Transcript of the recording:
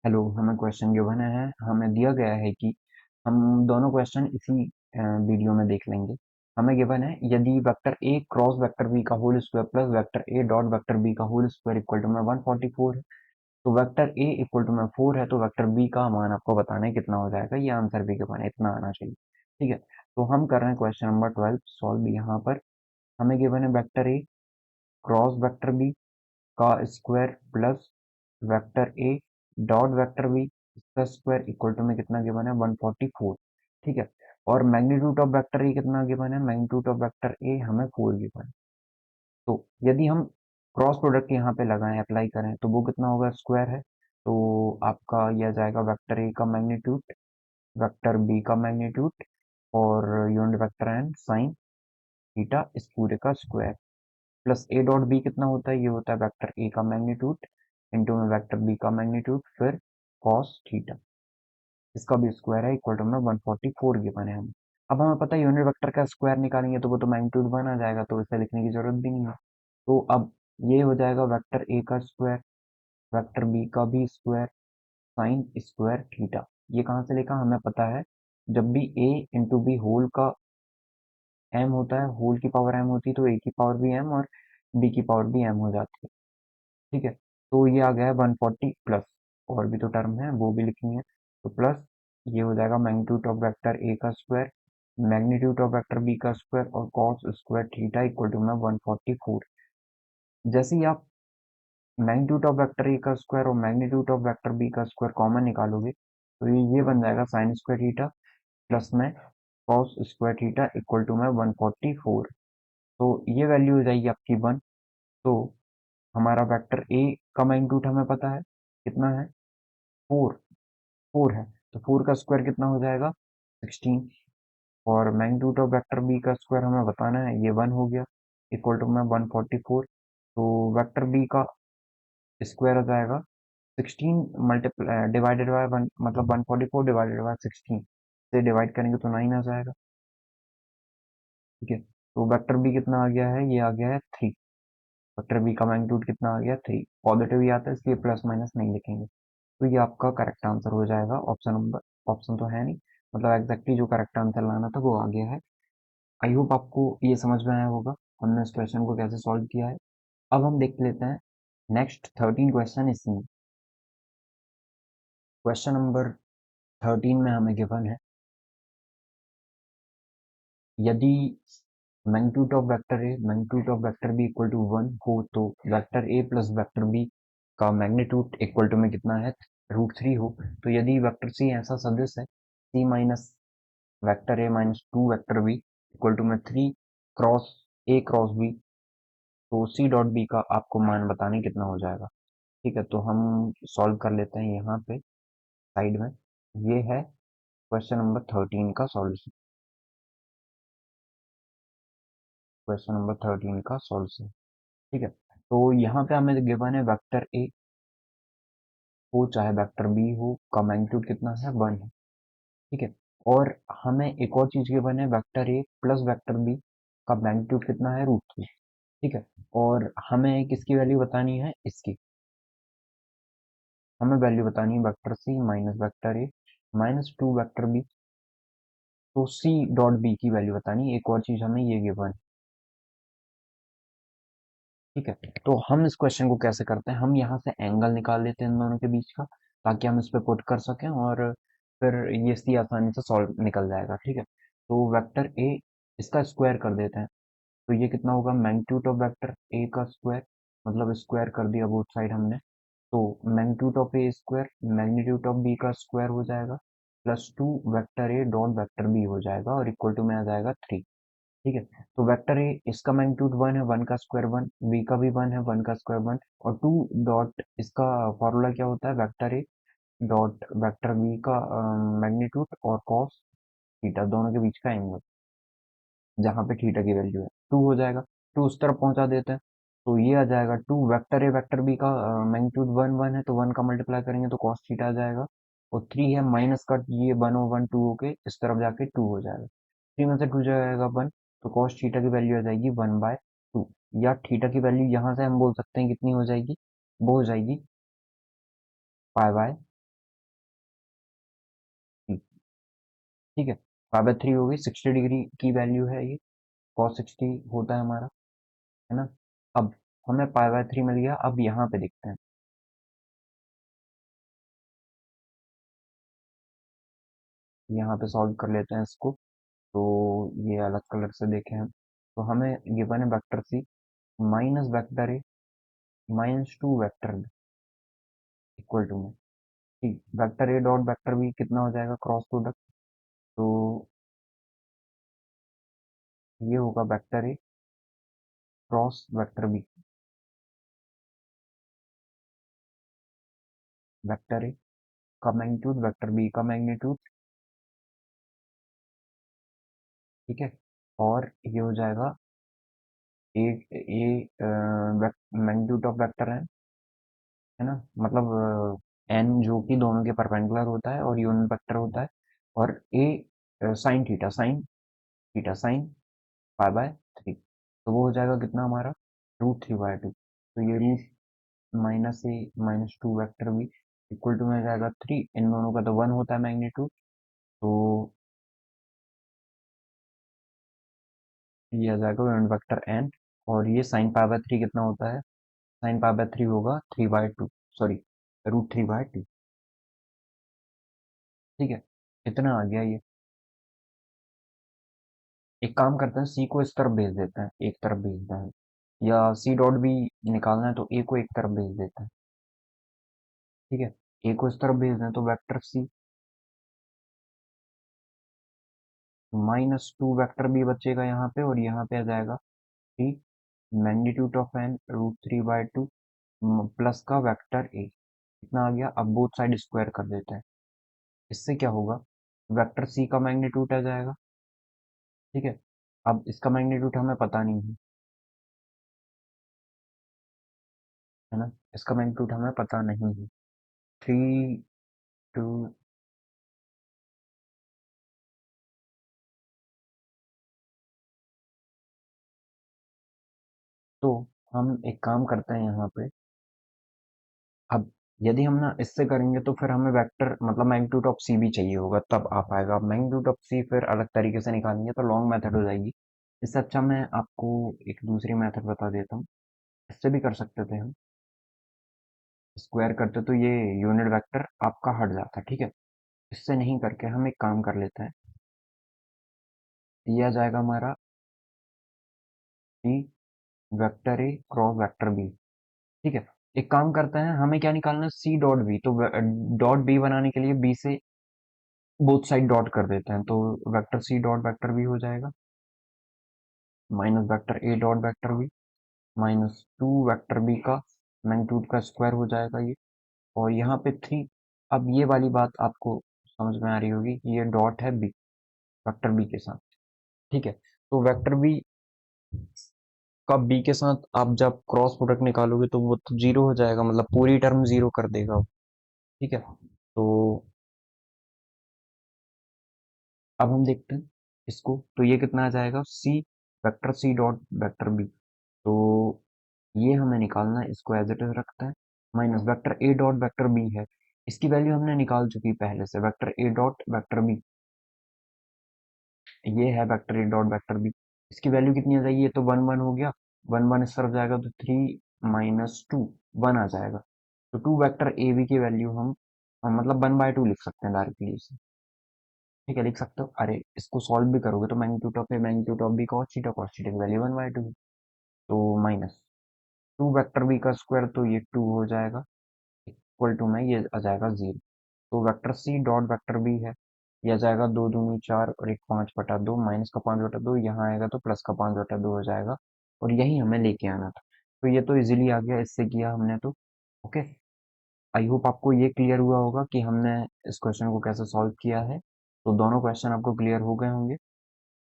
Hello, हमें question given है। हमें दिया गया है कि हम दोनों क्वेश्चन इसी वीडियो में देख लेंगे। हमें गिवन है यदि vector A cross vector B का whole square plus vector A dot vector B का होल स्क्वायर इक्वल टू में 144 है, तो वेक्टर ए इक्वल टू में 4 है, तो वेक्टर बी का मान आपको बताना है कितना हो जाएगा। ये आंसर भी गिवन है, इतना आना चाहिए। ठीक है, तो हम कर रहे हैं क्वेश्चन नंबर 12 सॉल्व। यहाँ पर हमें गिवन है vector A cross vector B का square plus vector A dot vector B इसका स्क्वायर इक्वल टू में कितना गिवन है 144। ठीक है, और मैग्नीट्यूड ऑफ वेक्टर ए कितना गिवन है, मैग्नीट्यूड ऑफ वेक्टर ए हमें 4 गिवन है। तो यदि हम क्रॉस प्रोडक्ट यहाँ पे लगाएं, अप्लाई करें, तो वो कितना होगा, स्क्वायर है, तो आपका यह जाएगा वेक्टर ए का मैग्नीट्यूड वेक्टर बी का मैग्नीट्यूड और unit vector and sine theta इस पूरे का square plus A dot B कितना होता है, ये होता है वेक्टर ए का मैग्नीट्यूड इंटू में वेक्टर बी का मैग्नीट्यूड फिर कॉस थीटा इसका भी स्क्वायर है इक्वल टू में 144 गिवन है हमें। अब हमें पता है यूनिट वेक्टर का स्क्वायर निकालेंगे तो वो तो मैग्नीट्यूड 1 आ जाएगा, तो इसे लिखने की जरूरत भी नहीं है। तो अब ये हो जाएगा वेक्टर ए का स्क्वायर वेक्टर बी का भी स्क्वायर साइन स्क्वायर थीटा। ये कहाँ से लिखा, हमें पता है जब भी ए इंटू बी होल का एम होता है, होल की पावर एम होती है, तो ए की पावर भी एम और बी की पावर भी एम हो जाती है। ठीक है, तो ये आ गया है 140 प्लस और भी तो टर्म है वो भी लिखनी है, तो प्लस ये हो जाएगा मैग्नीट्यूड ऑफ वेक्टर ए का square magnitude of vector B का स्क्वायर और cos square theta equal to में 144। जैसे ही आप मैग्नीट्यूड ऑफ वेक्टर ए का स्क्वायर और मैग्नीट्यूड ऑफ वेक्टर बी का स्क्वायर कॉमन निकालोगे तो ये बन जाएगा साइन स्क्वायर थीटा प्लस में cos square theta equal to में 144। तो ये वैल्यू हो जाएगी आपकी 1। तो हमारा वेक्टर ए का मैग्नीट्यूड हमें पता है कितना है, 4 4 है, तो 4 का स्क्वायर कितना हो जाएगा 16 और मैग्नीट्यूड ऑफ वेक्टर बी का स्क्वायर हमें बताना है, ये 1 हो गया इक्वल टू में 144। तो वेक्टर बी का स्क्वायर आ जाएगा 16 मल्टीप्लाई डिवाइडेड बाय 1 मतलब 144 डिवाइडेड बाय 16 से डिवाइड करेंगे तो 9 आ जाएगा। ठीक है, तो वेक्टर बी कितना आ गया है, ये आ गया है 3। वेक्टर बी का मैग्नीट्यूड कितना आ गया 3, पॉजिटिव ही आता है इसलिए प्लस माइनस नहीं लिखेंगे। तो ये आपका करेक्ट आंसर हो जाएगा ऑप्शन नंबर। ऑप्शन तो है नहीं, मतलब एग्जैक्टली जो करेक्ट आंसर लाना था वो आ गया है। आई होप आपको ये समझ में आया होगा हमने इस क्वेश्चन को कैसे सॉल्व किया है। अब हम देख लेते हैं नेक्स्ट 13 क्वेश्चन इसमें। क्वेश्चन नंबर 13 में हमें गिवन है यदि magnitude of vector A magnitude of vector B equal to 1 हो तो vector A plus vector B का मैग्नीट्यूड इक्वल टू में कितना है, √3 हो। तो यदि वेक्टर सी ऐसा सदिश है C minus vector A minus 2 vector B equal to में 3 क्रॉस ए क्रॉस बी, तो सी डॉट बी का आपको मान बताने कितना हो जाएगा। ठीक है, तो हम सॉल्व कर लेते हैं यहाँ पे साइड में। ये है क्वेश्चन नंबर 13 का सॉल्यूशन। क्वेश्चन नंबर 13 का सॉल्यूशन। ठीक है, तो यहाँ पे हमें गिवन है वेक्टर ए हो चाहे वेक्टर बी हो का मैग्नीट्यूड कितना है 1 है। ठीक है, और हमें एक और चीज गिवन है vector A plus vector B का मैग्नीट्यूड कितना है √3। ठीक है, और हमें किसकी वैल्यू बतानी है, इसकी हमें वैल्यू बतानी है vector C minus vector A minus 2 vector B, तो सी डॉट बी की वैल्यू बतानी है। एक और चीज हमें ये गिवन है। ठीक है, तो हम इस क्वेश्चन को कैसे करते हैं, हम यहाँ से एंगल निकाल लेते हैं इन दोनों के बीच का ताकि हम इस पे पुट कर सकें और फिर ये इसकी आसानी से सॉल्व निकल जाएगा। ठीक है, तो वेक्टर ए इसका स्क्वायर कर देते हैं, तो ये कितना होगा मैग्नीट्यूड ऑफ वेक्टर ए का स्क्वायर, मतलब स्क्वायर कर दिया बोथ साइड हमने, तो magnitude of A square magnitude of B का स्क्वायर हो जाएगा plus 2 vector A dot vector B हो जाएगा और इक्वल टू में आ जाएगा 3। ठीक है, तो वेक्टर ए इसका मैग्नीट्यूड 1 है, 1 का स्क्वायर 1, बी का भी 1 है, 1 का स्क्वायर 1 और 2 डॉट इसका फॉर्मूला क्या होता है vector A dot vector B का मैग्नीट्यूड और कॉस थीटा दोनों के बीच का एंगल जहाँ पे थीटा की वैल्यू है 2 हो जाएगा। 2 उस तरफ पहुंचा देते हैं, तो ये आ जाएगा 2 वेक्टर ए वेक्टर बी का मैग्नीट्यूड 1 1 है, तो 1 का मल्टीप्लाई करेंगे तो कॉस थीटा आ जाएगा और 3 है माइनस का, ये 1 और 1 2 होके इस तरफ जाके 2 हो जाएगा, 3 में से 2 जाएगा 1, तो कॉस थीटा की वैल्यू आ जाएगी 1/2 या थीटा की वैल्यू यहाँ से हम बोल सकते हैं कितनी हो जाएगी, वो हो जाएगी पाई बाय ठीक है, 5/3 हो गई, 60 डिग्री की वैल्यू है ये, cos 60 होता है हमारा, है ना। अब हमें पाई/3 मिल गया। अब यहाँ पे देखते हैं, यहाँ पे सॉल्व कर लेते हैं इसको। तो ये अलग कलर से देखें हम, तो हमें गिवन है vector C minus vector A minus 2 vector B equal to में, ठीक, vector A dot vector B कितना हो जाएगा क्रॉस प्रोडक्ट, तो ये होगा vector A cross vector B, vector A का मैग्नीट्यूड वेक्टर बी का मैग्नीट्यूड, ठीक है। और ये हो जाएगा A A magnitude of vector है ना, मतलब एन जो कि दोनों के परपेंडिकुलर होता है और यूनिट वेक्टर होता है, और ए साइन थीटा साइन पाई/3, तो वो हो जाएगा कितना हमारा √3/2, तो ये रूट माइनस ए माइनस 2 वेक्टर भी इक्वल टू में जाएगा 3, इन दोनों का तो 1 होता है मैग्नीट्यूड, तो ये आ जाएगा यूनिट वेक्टर एन, और ये साइन पाई/3 कितना होता है, साइन पाई/3 होगा 3/2, सॉरी √3/2, ठीक है, इतना आ गया ये। एक काम करते हैं, सी को इस तरफ भेज देते हैं, एक तरफ भेजते हैं, या सी डॉट भी निकालना है तो ए को एक तरफ भेज देते हैं, ठीक है। ए को इस तरफ भेज दें तो वेक्टर सी -2 वेक्टर बी बचेगा यहाँ पे, और यहाँ पे आ जाएगा 3 मैग्नीट्यूड ऑफ एन √3/2 प्लस का वेक्टर ए, कितना आ गया। अब बोथ साइड स्क्वायर कर देते हैं, इससे क्या होगा, वेक्टर सी का मैग्नीट्यूड आ जाएगा, ठीक है। अब इसका मैग्नीट्यूड हमें पता नहीं है ना, इसका मैग्नीट्यूड हमें पता नहीं है। 3 2, तो हम एक काम करते हैं यहाँ पे, अब यदि हम ना इससे करेंगे तो फिर हमें वेक्टर मतलब मैग्नीट्यूड ऑफ सी भी चाहिए होगा, तब आ पाएगा। मैग्नीट्यूड ऑफ सी फिर अलग तरीके से निकालेंगे तो लॉन्ग मेथड हो जाएगी। इससे अच्छा मैं आपको एक दूसरी मेथड बता देता हूँ, इससे भी कर सकते थे हम, स्क्वायर करते तो ये यूनिट वेक्टर आपका हट जाता, ठीक है। इससे नहीं करके हम एक काम कर लेते हैं, ये आ जाएगा हमारा C vector A cross vector B, ठीक है। एक काम करते हैं, हमें क्या निकालना है, सी डॉट बी, तो डॉट बी बनाने के लिए बी से बोथ साइड डॉट कर देते हैं, तो vector C dot vector B हो जाएगा minus vector A dot vector B -2 vector B का मैग्नीट्यूड का स्क्वायर हो जाएगा ये, और यहाँ पे 3। अब ये वाली बात आपको समझ में आ रही होगी कि ये डॉट है बी, वेक्टर बी के साथ, ठीक है। तो वेक्टर बी का बी के साथ आप जब क्रॉस प्रोडक्ट निकालोगे तो वो तो जीरो हो जाएगा, मतलब पूरी टर्म जीरो कर देगा वो, ठीक है। तो अब हम देखते हैं इसको, तो ये कितना आ जाएगा, C vector C dot vector B, तो ये हमें निकालना है, इसको एज इट इज रखते हैं, minus vector A dot vector B है, इसकी वैल्यू हमने निकाल चुकी पहले से, vector A dot vector B, ये है vector A dot vector B, इसकी वैल्यू कितनी आ जाएगी, ये तो 1 1 हो गया, 1 1 इस तरफ जाएगा तो 3 - 2 1 आ जाएगा, तो 2 वेक्टर ए बी की वैल्यू हम मतलब 1/2 लिख सकते हैं डायरेक्टली इसे, ठीक है, लिख सकते हो। अरे इसको सॉल्व भी करोगे तो magnitude of A magnitude of B cos theta की वैल्यू 1/2, तो माइनस 2 वेक्टर बी का स्क्वायर, तो ये 2 हो जाएगा, इक्वल टू में ये आ जाएगा 0, तो vector C dot vector B है, ये आ जाएगा 2 दूनी 4 और एक 5/2, माइनस का 5/2 यहाँ आएगा तो प्लस का 5/2 हो जाएगा, और यही हमें लेके आना था, तो ये तो इजीली आ गया, इससे किया हमने तो। ओके, आई होप आपको ये क्लियर हुआ होगा कि हमने इस क्वेश्चन को कैसे सॉल्व किया है, तो दोनों क्वेश्चन आपको क्लियर हो गए होंगे।